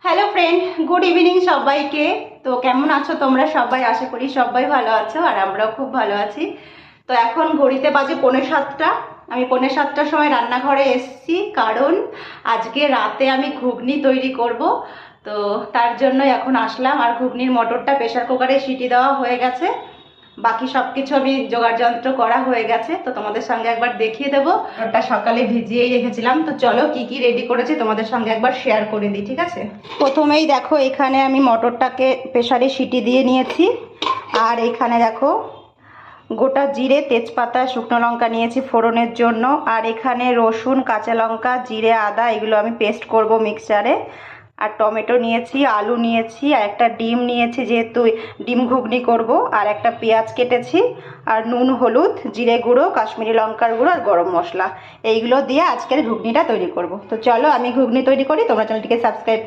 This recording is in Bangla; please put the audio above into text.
হ্যালো ফ্রেন্ড, গুড ইভিনিং সবাইকে। তো কেমন আছো তোমরা সবাই? আশা করি সবাই ভালো আছো আর আমরাও খুব ভালো আছি। তো এখন ঘড়িতে বাজে 6:45। আমি 6:45টার সময় রান্নাঘরে এসেছি, কারণ আজকে রাতে আমি ঘুগনি তৈরি করব। তো তার জন্য এখন আসলাম। আর ঘুগনির মটরটা প্রেসার কুকারে সিটি দেওয়া হয়ে গেছে, বাকি সব কিছু আমি জোগাড় যন্ত্র করা হয়ে গেছে। তো তোমাদের সঙ্গে একবার দেখিয়ে দেবো। ওটা সকালে ভিজিয়েই রেখেছিলাম। তো চলো কি কি রেডি করেছি তোমাদের সঙ্গে একবার শেয়ার করে দিই, ঠিক আছে? প্রথমেই দেখো, এখানে আমি মটরটাকে প্রেসারে সিটি দিয়ে নিয়েছি। আর এখানে দেখো গোটা জিরে, তেজপাতা, শুকনো লঙ্কা নিয়েছি ফোড়নের জন্য। আর এখানে রসুন, কাঁচা লঙ্কা, জিরে, আদা এগুলো আমি পেস্ট করব মিক্সচারে। আর টমেটো নিয়েছি, আলু নিয়েছি, আর একটা ডিম নিয়েছি যেহেতু ডিম ঘুগনি করব। আর একটা পেঁয়াজ কেটেছি। আর নুন, হলুদ, জিরে গুঁড়ো, কাশ্মীরি লঙ্কার গুঁড়ো আর গরম মশলা, এইগুলো দিয়ে আজকের ঘুগনিটা তৈরি করব। তো চলো আমি ঘুগনি তৈরি করি, তোমরা চ্যানেলটিকে সাবস্ক্রাইব